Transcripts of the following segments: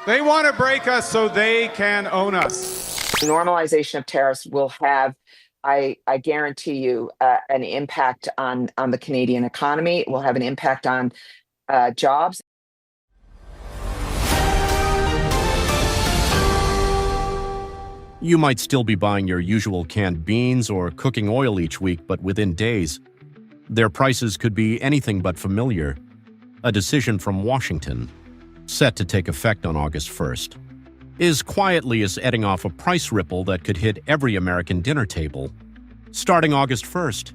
They want to break us so they can own us. The normalization of tariffs will have, I guarantee you, an impact on the Canadian economy. It will have an impact on jobs. You might still be buying your usual canned beans or cooking oil each week, but within days, their prices could be anything but familiar. A decision from Washington, set to take effect on August 1st, is quietly setting off a price ripple that could hit every American dinner table. Starting August 1st,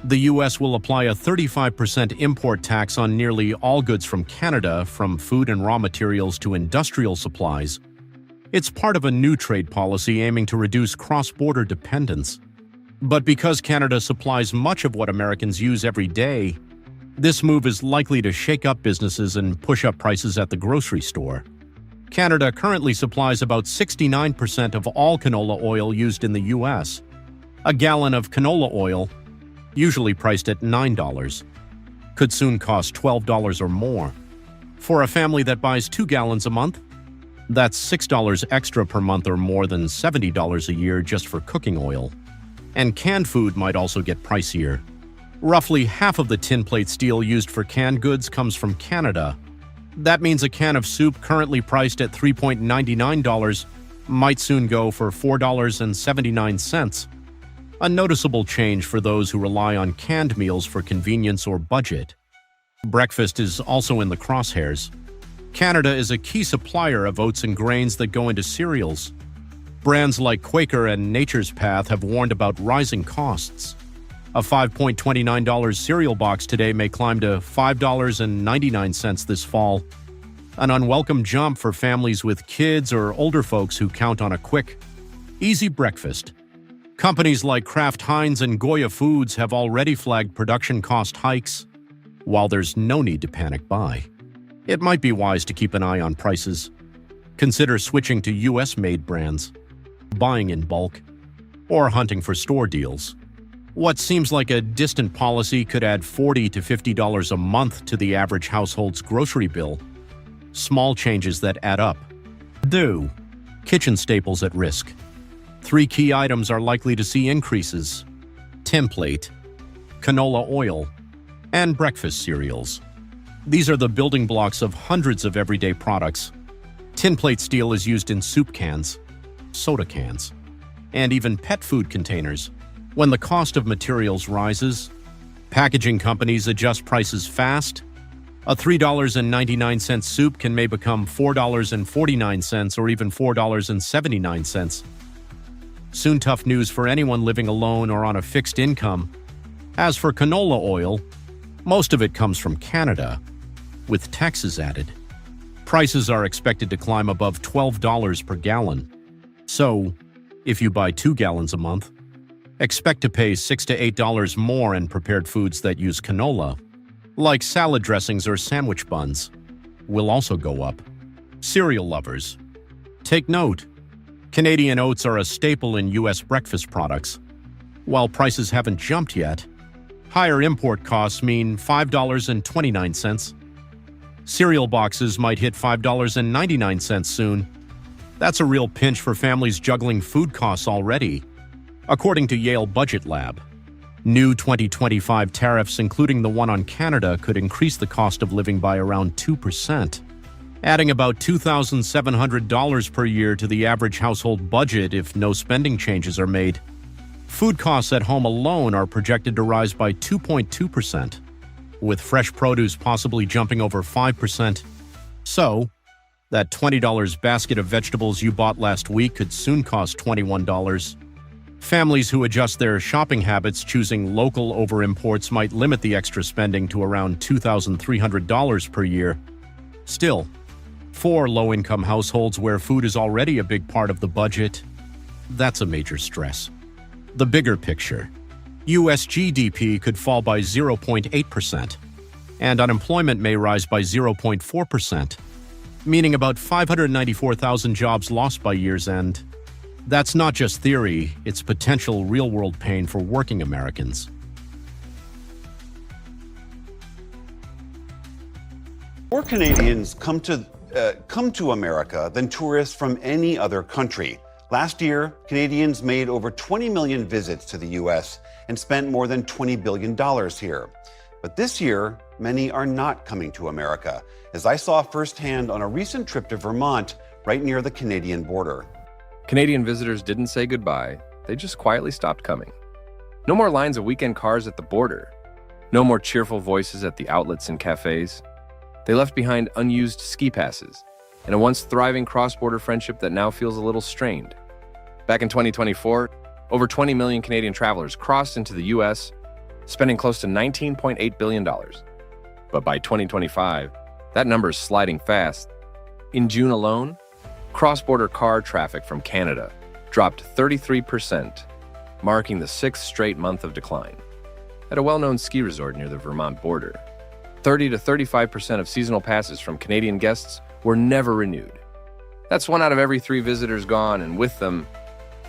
the U.S. will apply a 35% import tax on nearly all goods from Canada, from food and raw materials to industrial supplies. It's part of a new trade policy aiming to reduce cross-border dependence. But because Canada supplies much of what Americans use every day, this move is likely to shake up businesses and push up prices at the grocery store. Canada currently supplies about 69% of all canola oil used in the U.S. A gallon of canola oil, usually priced at $9, could soon cost $12 or more. For a family that buys 2 gallons a month, that's $6 extra per month, or more than $70 a year just for cooking oil. And canned food might also get pricier. Roughly half of the tin plate steel used for canned goods comes from Canada. That means a can of soup currently priced at $3.99 might soon go for $4.79. A noticeable change for those who rely on canned meals for convenience or budget. Breakfast is also in the crosshairs. Canada is a key supplier of oats and grains that go into cereals. Brands like Quaker and Nature's Path have warned about rising costs. A $5.29 cereal box today may climb to $5.99 this fall, an unwelcome jump for families with kids or older folks who count on a quick, easy breakfast. Companies like Kraft Heinz and Goya Foods have already flagged production cost hikes. While there's no need to panic buy, it might be wise to keep an eye on prices. Consider switching to U.S.-made brands, buying in bulk, or hunting for store deals. What seems like a distant policy could add $40 to $50 a month to the average household's grocery bill. Small changes that add up. Kitchen staples at risk. 3 key items are likely to see increases: tin plate, canola oil, and breakfast cereals. These are the building blocks of hundreds of everyday products. Tin plate steel is used in soup cans, soda cans, and even pet food containers. When the cost of materials rises, packaging companies adjust prices fast. A $3.99 soup can may become $4.49 or even $4.79. Soon tough news for anyone living alone or on a fixed income. As for canola oil, most of it comes from Canada, with taxes added. Prices are expected to climb above $12 per gallon. So, if you buy 2 gallons a month, expect to pay $6 to $8 more in prepared foods that use canola, like salad dressings or sandwich buns, will also go up. Cereal lovers, take note. Canadian oats are a staple in U.S. breakfast products. While prices haven't jumped yet, higher import costs mean $5.29. Cereal boxes might hit $5.99 soon. That's a real pinch for families juggling food costs already. According to Yale Budget Lab, new 2025 tariffs, including the one on Canada, could increase the cost of living by around 2%, adding about $2,700 per year to the average household budget if no spending changes are made. Food costs at home alone are projected to rise by 2.2%, with fresh produce possibly jumping over 5%. So, that $20 basket of vegetables you bought last week could soon cost $21. Families who adjust their shopping habits choosing local over imports might limit the extra spending to around $2,300 per year. Still, for low-income households where food is already a big part of the budget, that's a major stress. The bigger picture: U.S. GDP could fall by 0.8%, and unemployment may rise by 0.4%, meaning about 594,000 jobs lost by year's end. That's not just theory, it's potential real-world pain for working Americans. More Canadians come to come to America than tourists from any other country. Last year, Canadians made over 20 million visits to the U.S. and spent more than $20 billion here. But this year, many are not coming to America, as I saw firsthand on a recent trip to Vermont, right near the Canadian border. Canadian visitors didn't say goodbye, they just quietly stopped coming. No more lines of weekend cars at the border. No more cheerful voices at the outlets and cafes. They left behind unused ski passes and a once thriving cross-border friendship that now feels a little strained. Back in 2024, over 20 million Canadian travelers crossed into the U.S., spending close to $19.8 billion. But by 2025, that number is sliding fast. In June alone, cross-border car traffic from Canada dropped 33%, marking the 6th straight month of decline. At a well-known ski resort near the Vermont border, 30 to 35% of seasonal passes from Canadian guests were never renewed. That's 1 out of every 3 visitors gone, and with them,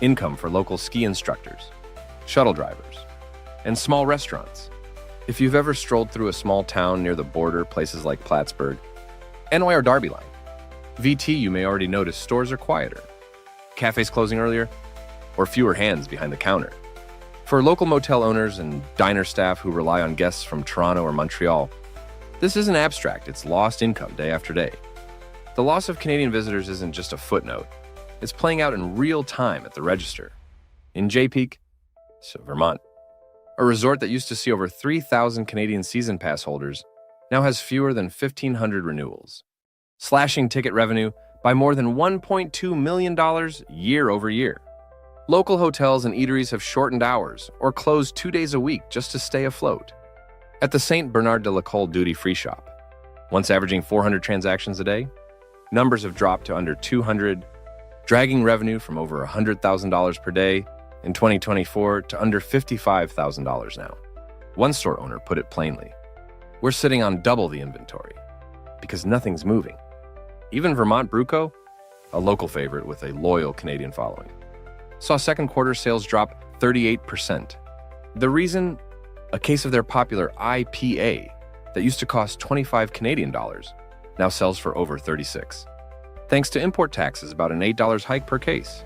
income for local ski instructors, shuttle drivers, and small restaurants. If you've ever strolled through a small town near the border, places like Plattsburgh, NY or Darby Line, VT, you may already notice stores are quieter, cafes closing earlier, or fewer hands behind the counter. For local motel owners and diner staff who rely on guests from Toronto or Montreal, this isn't abstract, it's lost income day after day. The loss of Canadian visitors isn't just a footnote, it's playing out in real time at the register. In Jay-Peak, Vermont, a resort that used to see over 3,000 Canadian season pass holders now has fewer than 1,500 renewals, slashing ticket revenue by more than $1.2 million year over year. Local hotels and eateries have shortened hours or closed 2 days a week just to stay afloat. At the St. Bernard de la Colle duty-free shop, once averaging 400 transactions a day, numbers have dropped to under 200, dragging revenue from over $100,000 per day in 2024 to under $55,000 now. One store owner put it plainly, "We're sitting on double the inventory because nothing's moving." Even Vermont Bruco, a local favorite with a loyal Canadian following, saw second quarter sales drop 38%. The reason? A case of their popular IPA that used to cost 25 Canadian dollars now sells for over 36. Thanks to import taxes, about an $8 hike per case.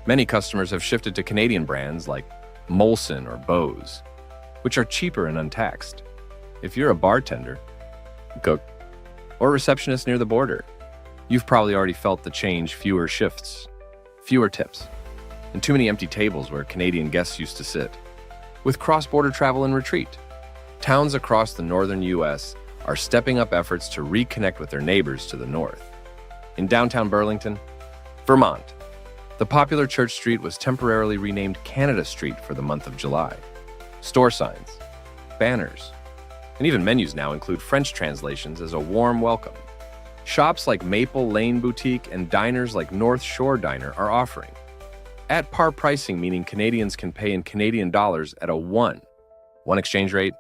Many customers have shifted to Canadian brands like Molson or Bose, which are cheaper and untaxed. If you're a bartender, cook, or receptionist near the border, you've probably already felt the change: fewer shifts, fewer tips, and too many empty tables where Canadian guests used to sit. With cross-border travel in retreat, towns across the northern U.S. are stepping up efforts to reconnect with their neighbors to the north. In downtown Burlington, Vermont, the popular Church Street was temporarily renamed Canada Street for the month of July. Store signs, banners, and even menus now include French translations as a warm welcome. Shops like Maple Lane Boutique and diners like North Shore Diner are offering at par pricing, meaning Canadians can pay in Canadian dollars at a one exchange rate.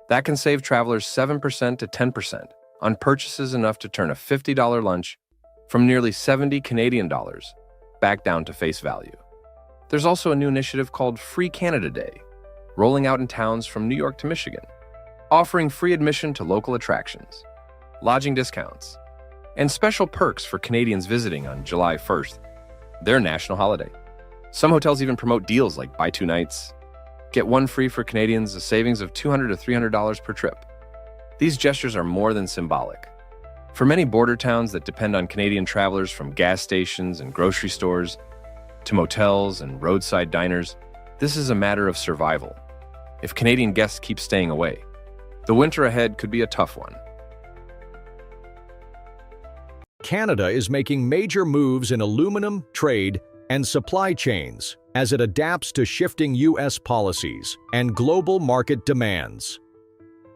That can save travelers 7% to 10% on purchases enough to turn a $50 lunch from nearly 70 Canadian dollars back down to face value. There's also a new initiative called Free Canada Day, rolling out in towns from New York to Michigan, offering free admission to local attractions, lodging discounts, and special perks for Canadians visiting on July 1st, their national holiday. Some hotels even promote deals like buy 2 nights, get 1 free for Canadians, a savings of $200 to $300 per trip. These gestures are more than symbolic. For many border towns that depend on Canadian travelers, from gas stations and grocery stores to motels and roadside diners, this is a matter of survival. If Canadian guests keep staying away, the winter ahead could be a tough one. Canada is making major moves in aluminum, trade, and supply chains as it adapts to shifting U.S. policies and global market demands.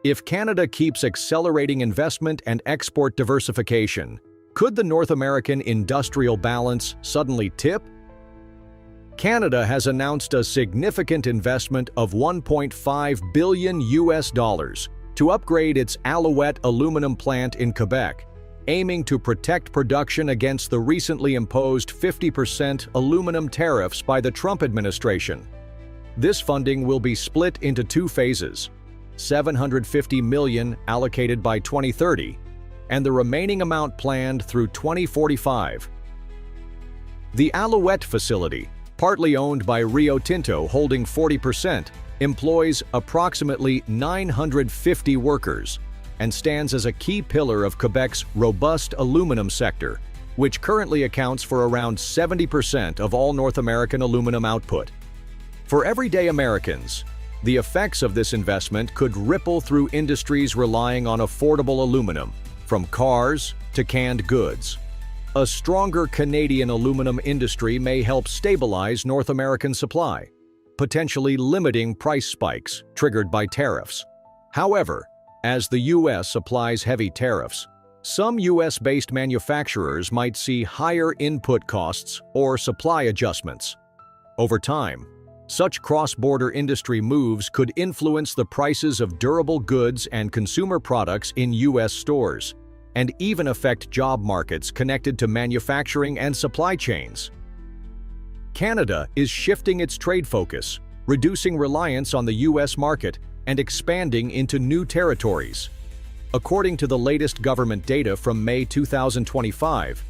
If Canada keeps accelerating investment and export diversification, could the North American industrial balance suddenly tip? Canada has announced a significant investment of $1.5 billion to upgrade its Alouette aluminum plant in Quebec, aiming to protect production against the recently imposed 50% aluminum tariffs by the Trump administration. This funding will be split into 2 phases: $750 million allocated by 2030 and the remaining amount planned through 2045. The Alouette facility, partly owned by Rio Tinto holding 40%, employs approximately 950 workers and stands as a key pillar of Quebec's robust aluminum sector, which currently accounts for around 70% of all North American aluminum output. For everyday Americans, the effects of this investment could ripple through industries relying on affordable aluminum, from cars to canned goods. A stronger Canadian aluminum industry may help stabilize North American supply, potentially limiting price spikes triggered by tariffs. However, as the U.S. applies heavy tariffs, some U.S.-based manufacturers might see higher input costs or supply adjustments. Over time, such cross-border industry moves could influence the prices of durable goods and consumer products in U.S. stores, and even affect job markets connected to manufacturing and supply chains. Canada is shifting its trade focus, reducing reliance on the U.S. market and expanding into new territories. According to the latest government data from May 2025,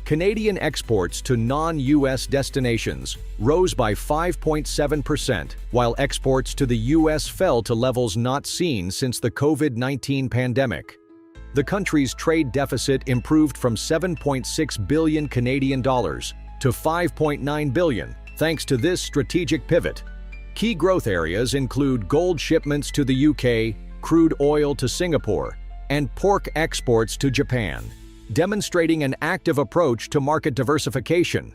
Canadian exports to non-U.S. destinations rose by 5.7%, while exports to the U.S. fell to levels not seen since the COVID-19 pandemic. The country's trade deficit improved from 7.6 billion Canadian dollars to 5.9 billion, thanks to this strategic pivot. Key growth areas include gold shipments to the UK, crude oil to Singapore, and pork exports to Japan, demonstrating an active approach to market diversification.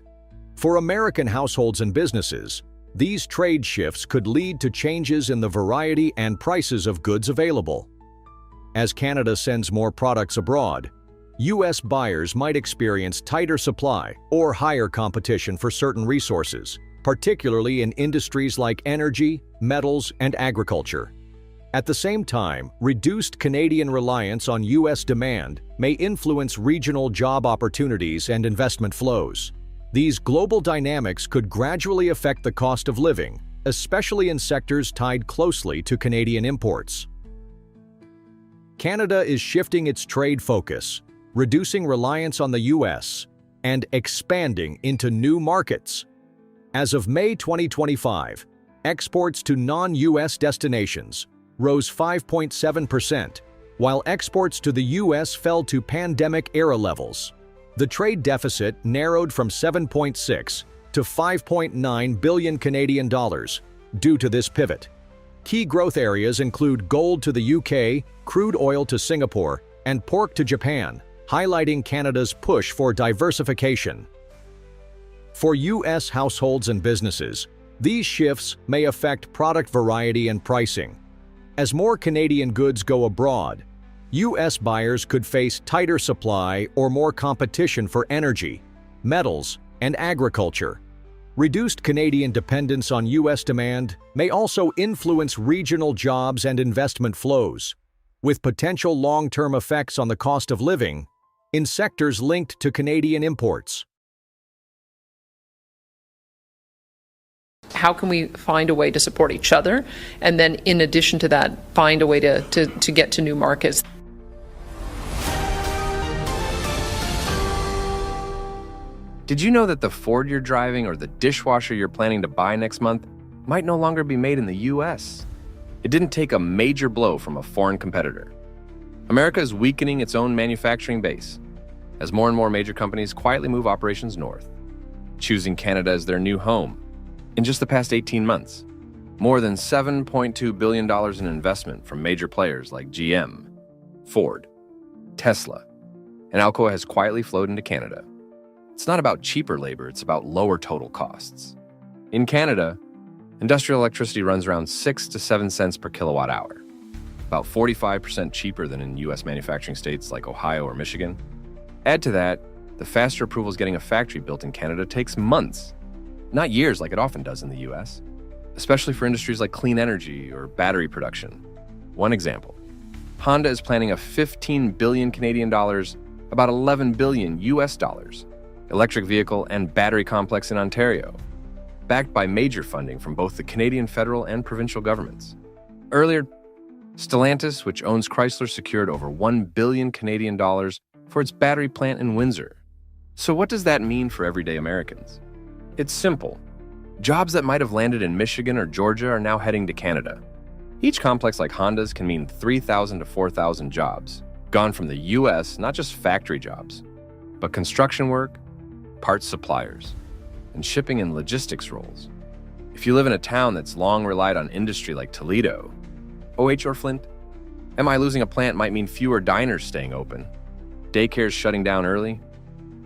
For American households and businesses, these trade shifts could lead to changes in the variety and prices of goods available. As Canada sends more products abroad, U.S. buyers might experience tighter supply or higher competition for certain resources, particularly in industries like energy, metals, and agriculture. At the same time, reduced Canadian reliance on U.S. demand may influence regional job opportunities and investment flows. These global dynamics could gradually affect the cost of living, especially in sectors tied closely to Canadian imports. Canada is shifting its trade focus, reducing reliance on the U.S., and expanding into new markets. As of May 2025, exports to non-U.S. destinations rose 5.7%, while exports to the U.S. fell to pandemic-era levels. The trade deficit narrowed from 7.6 to 5.9 billion Canadian dollars due to this pivot. Key growth areas include gold to the UK, crude oil to Singapore, and pork to Japan, highlighting Canada's push for diversification. For U.S. households and businesses, these shifts may affect product variety and pricing. As more Canadian goods go abroad, U.S. buyers could face tighter supply or more competition for energy, metals, and agriculture. Reduced Canadian dependence on U.S. demand may also influence regional jobs and investment flows, with potential long-term effects on the cost of living in sectors linked to Canadian imports. How can we find a way to support each other, and then in addition to that, find a way to get to new markets? Did you know that the Ford you're driving or the dishwasher you're planning to buy next month might no longer be made in the U.S.? It didn't take a major blow from a foreign competitor. America is weakening its own manufacturing base as more and more major companies quietly move operations north, choosing Canada as their new home. In just the past 18 months, more than $7.2 billion in investment from major players like GM, Ford, Tesla, and Alcoa has quietly flowed into Canada. It's not about cheaper labor, it's about lower total costs. In Canada, industrial electricity runs around 6 to 7 cents per kilowatt hour, about 45% cheaper than in U.S. manufacturing states like Ohio or Michigan. Add to that, the faster approvals getting a factory built in Canada takes months, not years like it often does in the U.S., especially for industries like clean energy or battery production. One example, Honda is planning a 15 billion Canadian dollars, about 11 billion US dollars, electric vehicle and battery complex in Ontario, backed by major funding from both the Canadian federal and provincial governments. Earlier, Stellantis, which owns Chrysler, secured over 1 billion Canadian dollars for its battery plant in Windsor. So what does that mean for everyday Americans? It's simple. Jobs that might have landed in Michigan or Georgia are now heading to Canada. Each complex like Honda's can mean 3,000 to 4,000 jobs, gone from the US, not just factory jobs, but construction work, parts suppliers, and shipping and logistics roles. If you live in a town that's long relied on industry like Toledo, OH or Flint, MI losing a plant might mean fewer diners staying open, daycares shutting down early,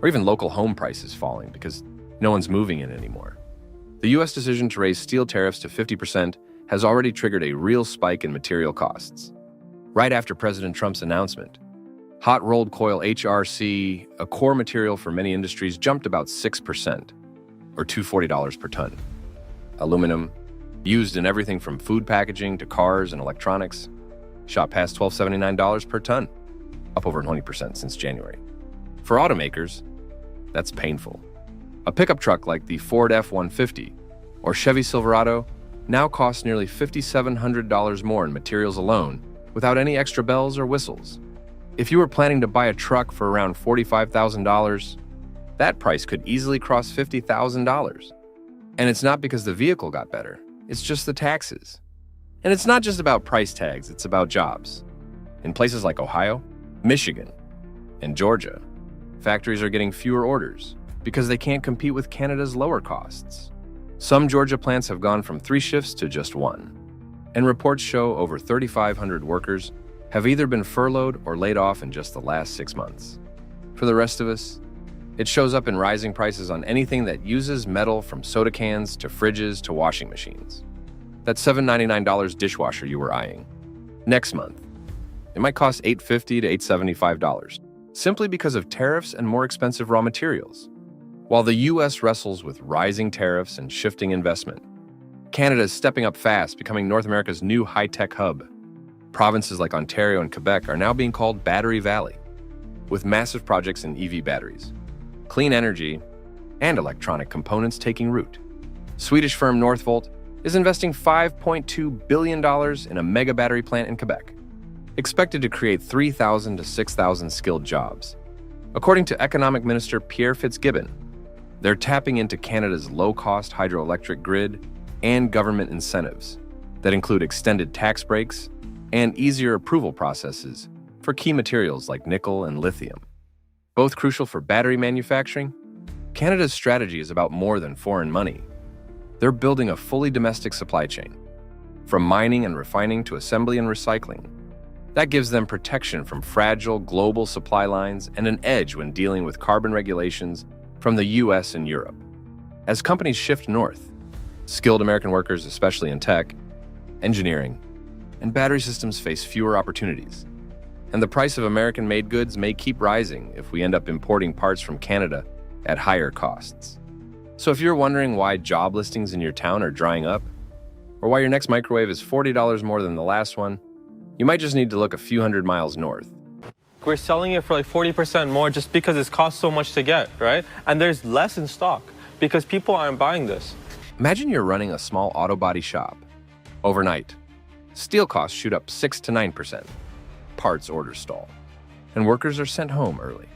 or even local home prices falling because no one's moving in anymore. The US decision to raise steel tariffs to 50% has already triggered a real spike in material costs. Right after President Trump's announcement, hot rolled coil HRC, a core material for many industries, jumped about 6%, or $240 per ton. Aluminum, used in everything from food packaging to cars and electronics, shot past $1,279 per ton, up over 20% since January. For automakers, that's painful. A pickup truck like the Ford F-150 or Chevy Silverado now costs nearly $5,700 more in materials alone without any extra bells or whistles. If you were planning to buy a truck for around $45,000, that price could easily cross $50,000. And it's not because the vehicle got better, it's just the taxes. And it's not just about price tags, it's about jobs. In places like Ohio, Michigan, and Georgia, factories are getting fewer orders because they can't compete with Canada's lower costs. Some Georgia plants have gone from 3 shifts to just 1. And reports show over 3,500 workers have either been furloughed or laid off in just the last 6 months. For the rest of us, it shows up in rising prices on anything that uses metal, from soda cans to fridges to washing machines. That $799 dishwasher you were eyeing. Next month, it might cost $850 to $875, simply because of tariffs and more expensive raw materials. While the US wrestles with rising tariffs and shifting investment, Canada is stepping up fast, becoming North America's new high-tech hub. Provinces like Ontario and Quebec are now being called Battery Valley, with massive projects in EV batteries, clean energy, and electronic components taking root. Swedish firm Northvolt is investing $5.2 billion in a mega battery plant in Quebec, expected to create 3,000 to 6,000 skilled jobs. According to Economic Minister Pierre Fitzgibbon, they're tapping into Canada's low-cost hydroelectric grid and government incentives that include extended tax breaks and easier approval processes for key materials like nickel and lithium. Both crucial for battery manufacturing, Canada's strategy is about more than foreign money. They're building a fully domestic supply chain, from mining and refining to assembly and recycling. That gives them protection from fragile global supply lines and an edge when dealing with carbon regulations from the US and Europe. As companies shift north, skilled American workers, especially in tech, engineering, and battery systems, face fewer opportunities. And the price of American-made goods may keep rising if we end up importing parts from Canada at higher costs. So if you're wondering why job listings in your town are drying up, or why your next microwave is $40 more than the last one, you might just need to look a few hundred miles north. We're selling it for like 40% more just because it's cost so much to get, right? And there's less in stock because people aren't buying this. Imagine you're running a small auto body shop. Overnight, steel costs shoot up 6 to 9%. Parts orders stall, and workers are sent home early.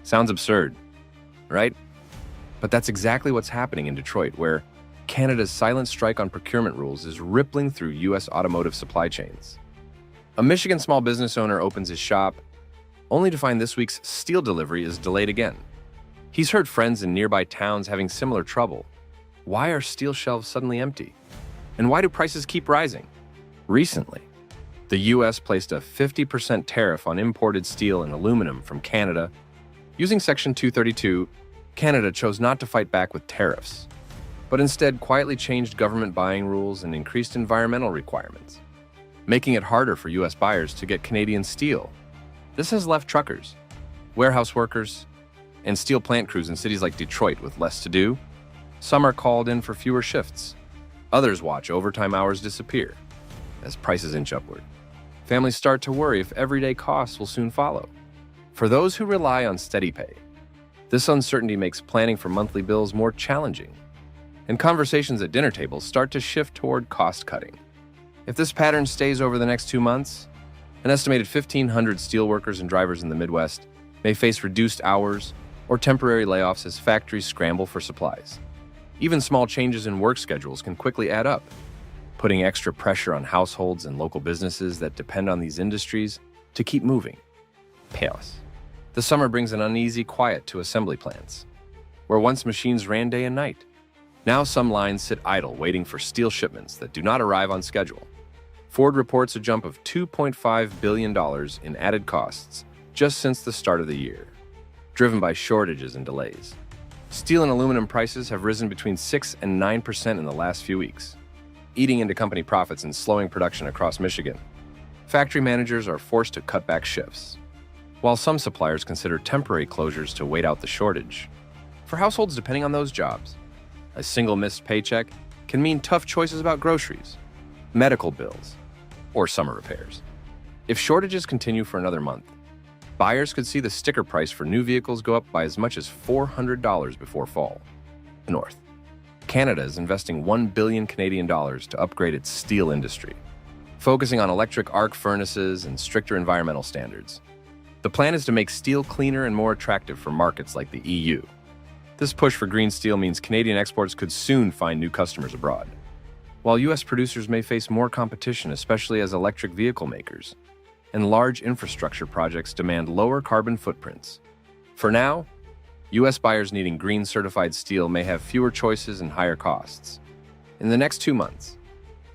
Sounds absurd, right? But that's exactly what's happening in Detroit, where Canada's silent strike on procurement rules is rippling through US automotive supply chains. A Michigan small business owner opens his shop, only to find this week's steel delivery is delayed again. He's heard friends in nearby towns having similar trouble. Why are steel shelves suddenly empty? And why do prices keep rising? Recently, the US placed a 50% tariff on imported steel and aluminum from Canada. Using Section 232, Canada chose not to fight back with tariffs, but instead quietly changed government buying rules and increased environmental requirements, making it harder for US buyers to get Canadian steel. This has left truckers, warehouse workers, and steel plant crews in cities like Detroit with less to do. Some are called in for fewer shifts. Others watch overtime hours disappear as prices inch upward. Families start to worry if everyday costs will soon follow. For those who rely on steady pay, this uncertainty makes planning for monthly bills more challenging, and conversations at dinner tables start to shift toward cost cutting. If this pattern stays over the next 2 months, an estimated 1,500 steelworkers and drivers in the Midwest may face reduced hours or temporary layoffs as factories scramble for supplies. Even small changes in work schedules can quickly add up, putting extra pressure on households and local businesses that depend on these industries to keep moving. Chaos. The summer brings an uneasy quiet to assembly plants, where once machines ran day and night. Now some lines sit idle waiting for steel shipments that do not arrive on schedule. Ford reports a jump of $2.5 billion in added costs just since the start of the year, driven by shortages and delays. Steel and aluminum prices have risen between 6 and 9% in the last few weeks, eating into company profits and slowing production across Michigan. Factory managers are forced to cut back shifts, while some suppliers consider temporary closures to wait out the shortage. For households depending on those jobs, a single missed paycheck can mean tough choices about groceries, medical bills, or summer repairs. If shortages continue for another month, buyers could see the sticker price for new vehicles go up by as much as $400 before fall. North. Canada is investing $1 billion Canadian dollars to upgrade its steel industry, focusing on electric arc furnaces and stricter environmental standards. The plan is to make steel cleaner and more attractive for markets like the EU. This push for green steel means Canadian exports could soon find new customers abroad, while U.S. producers may face more competition, especially as electric vehicle makers and large infrastructure projects demand lower carbon footprints. For now, U.S. buyers needing green certified steel may have fewer choices and higher costs. In the next 2 months,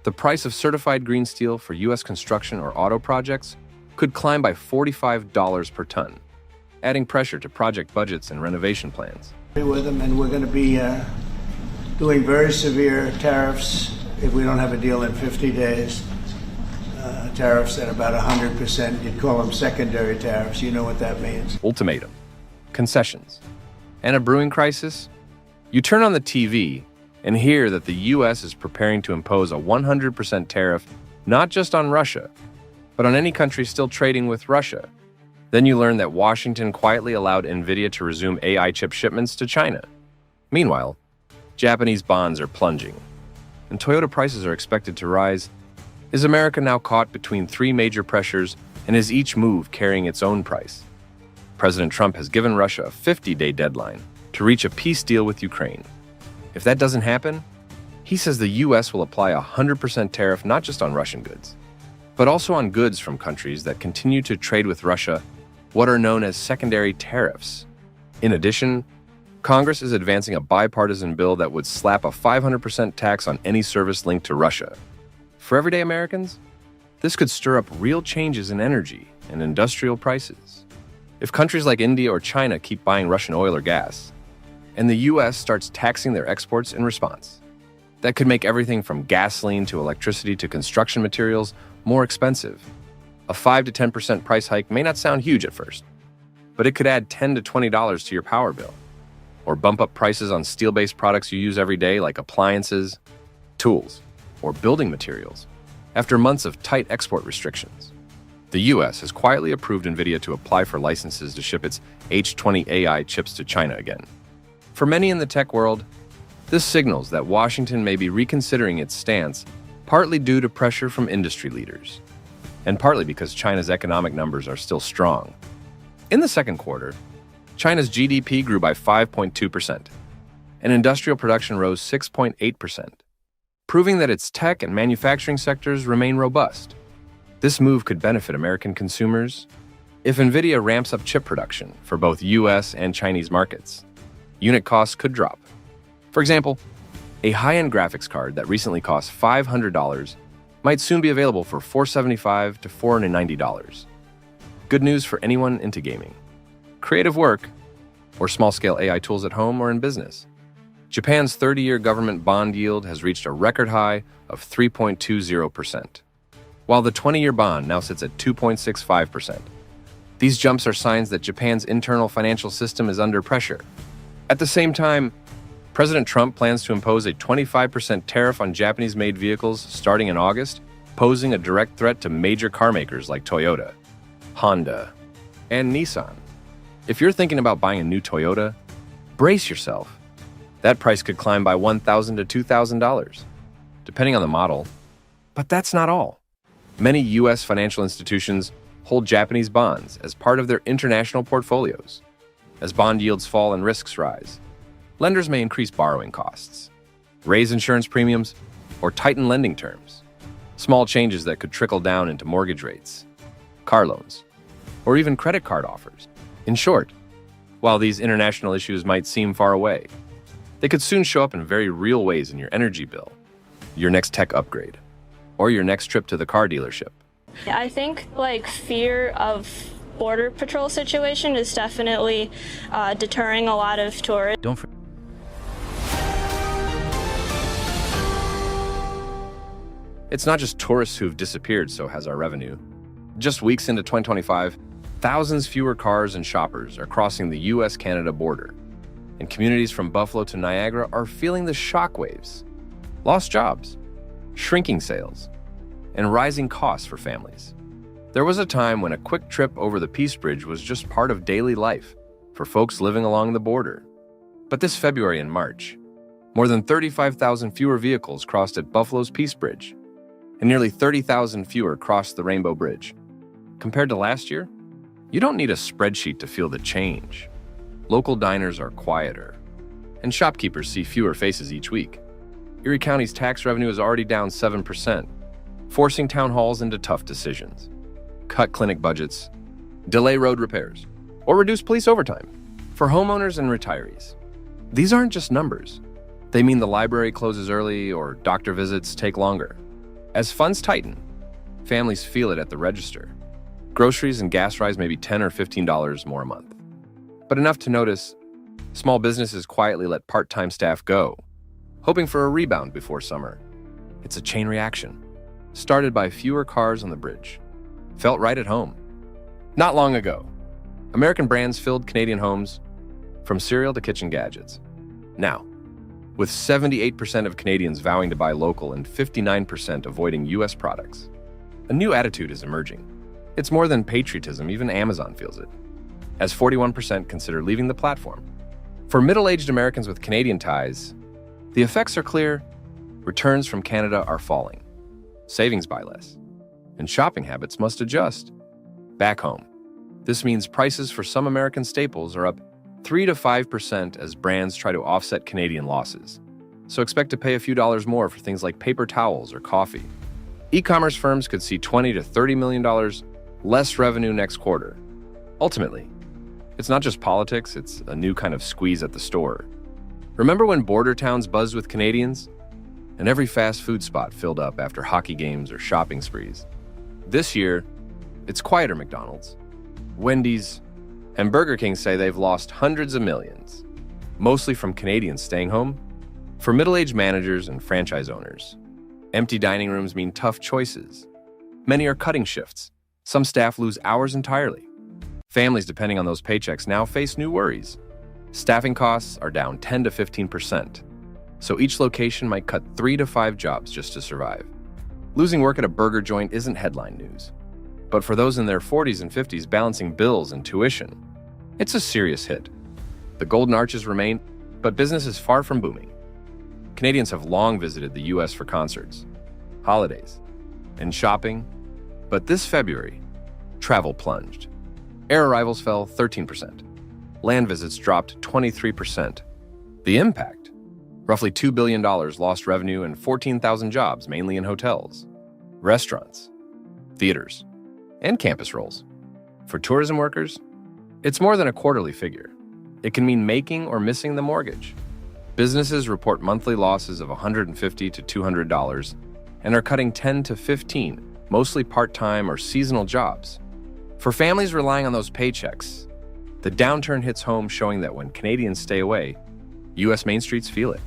the price of certified green steel for U.S. construction or auto projects could climb by $45 per ton, adding pressure to project budgets and renovation plans. With them, and we're going to be doing very severe tariffs if we don't have a deal in 50 days. Tariffs at about 100%. You'd call them secondary tariffs. You know what that means. Ultimatum, concessions, and a brewing crisis? You turn on the TV and hear that the U.S. is preparing to impose a 100% tariff not just on Russia, but on any country still trading with Russia. Then you learn that Washington quietly allowed NVIDIA to resume AI chip shipments to China. Meanwhile, Japanese bonds are plunging, and Toyota prices are expected to rise. Is America now caught between 3 major pressures, and is each move carrying its own price? President Trump has given Russia a 50-day deadline to reach a peace deal with Ukraine. If that doesn't happen, he says the U.S. will apply a 100% tariff not just on Russian goods, but also on goods from countries that continue to trade with Russia, what are known as secondary tariffs. In addition, Congress is advancing a bipartisan bill that would slap a 500% tax on any service linked to Russia. For everyday Americans, this could stir up real changes in energy and industrial prices. If countries like India or China keep buying Russian oil or gas, and the U.S. starts taxing their exports in response, that could make everything from gasoline to electricity to construction materials more expensive. A 5 to 10% price hike may not sound huge at first, but it could add $10 to $20 to your power bill, or bump up prices on steel-based products you use every day like appliances, tools, or building materials, after months of tight export restrictions. The U.S. has quietly approved NVIDIA to apply for licenses to ship its H20 AI chips to China again. For many in the tech world, this signals that Washington may be reconsidering its stance, partly due to pressure from industry leaders, and partly because China's economic numbers are still strong. In the second quarter, China's GDP grew by 5.2%, and industrial production rose 6.8%, proving that its tech and manufacturing sectors remain robust. This move could benefit American consumers if NVIDIA ramps up chip production for both U.S. and Chinese markets. Unit costs could drop. For example, a high-end graphics card that recently cost $500 might soon be available for $475 to $490. Good news for anyone into gaming, creative work, or small-scale AI tools at home or in business. Japan's 30-year government bond yield has reached a record high of 3.20%, while the 20-year bond now sits at 2.65%. These jumps are signs that Japan's internal financial system is under pressure. At the same time, President Trump plans to impose a 25% tariff on Japanese-made vehicles starting in August, posing a direct threat to major car makers like Toyota, Honda, and Nissan. If you're thinking about buying a new Toyota, brace yourself. That price could climb by $1,000 to $2,000, depending on the model. But that's not all. Many U.S. financial institutions hold Japanese bonds as part of their international portfolios. As bond yields fall and risks rise, lenders may increase borrowing costs, raise insurance premiums, or tighten lending terms. Small changes that could trickle down into mortgage rates, car loans, or even credit card offers. In short, while these international issues might seem far away, they could soon show up in very real ways in your energy bill, your next tech upgrade, or your next trip to the car dealership. I think fear of border patrol situation is definitely deterring a lot of tourists. It's not just tourists who've disappeared, so has our revenue. Just weeks into 2025, thousands fewer cars and shoppers are crossing the US-Canada border, and communities from Buffalo to Niagara are feeling the shockwaves. Lost jobs, shrinking sales, and rising costs for families. There was a time when a quick trip over the Peace Bridge was just part of daily life for folks living along the border. But this February and March, more than 35,000 fewer vehicles crossed at Buffalo's Peace Bridge, and nearly 30,000 fewer crossed the Rainbow Bridge. Compared to last year, you don't need a spreadsheet to feel the change. Local diners are quieter, and shopkeepers see fewer faces each week. Erie County's tax revenue is already down 7%, forcing town halls into tough decisions. Cut clinic budgets, delay road repairs, or reduce police overtime. For homeowners and retirees, these aren't just numbers. They mean the library closes early or doctor visits take longer. As funds tighten, families feel it at the register. Groceries and gas rise maybe $10 or $15 more a month. But enough to notice, small businesses quietly let part-time staff go, hoping for a rebound before summer. It's a chain reaction, started by fewer cars on the bridge. Felt right at home. Not long ago, American brands filled Canadian homes from cereal to kitchen gadgets. Now, with 78% of Canadians vowing to buy local and 59% avoiding U.S. products, a new attitude is emerging. It's more than patriotism, even Amazon feels it, as 41% consider leaving the platform. For middle-aged Americans with Canadian ties, the effects are clear. Returns from Canada are falling. Savings buy less, and shopping habits must adjust. Back home, this means prices for some American staples are up 3 to 5% as brands try to offset Canadian losses. So expect to pay a few dollars more for things like paper towels or coffee. E-commerce firms could see $20 to $30 million less revenue next quarter. Ultimately, it's not just politics, it's a new kind of squeeze at the store. Remember when border towns buzzed with Canadians? And every fast food spot filled up after hockey games or shopping sprees. This year, it's quieter McDonald's, Wendy's, and Burger King say they've lost hundreds of millions, mostly from Canadians staying home. For middle-aged managers and franchise owners, empty dining rooms mean tough choices. Many are cutting shifts. Some staff lose hours entirely. Families depending on those paychecks now face new worries. Staffing costs are down 10 to 15%, so each location might cut 3 to 5 jobs just to survive. Losing work at a burger joint isn't headline news. But for those in their 40s and 50s balancing bills and tuition, it's a serious hit. The golden arches remain, but business is far from booming. Canadians have long visited the U.S. for concerts, holidays, and shopping, but this February, travel plunged. Air arrivals fell 13%. Land visits dropped 23%. The impact? Roughly $2 billion lost revenue and 14,000 jobs, mainly in hotels, restaurants, theaters, and campus roles. For tourism workers, it's more than a quarterly figure. It can mean making or missing the mortgage. Businesses report monthly losses of $150 to $200 and are cutting 10 to 15, mostly part-time or seasonal jobs. For families relying on those paychecks, the downturn hits home, showing that when Canadians stay away, U.S. Main Streets feel it.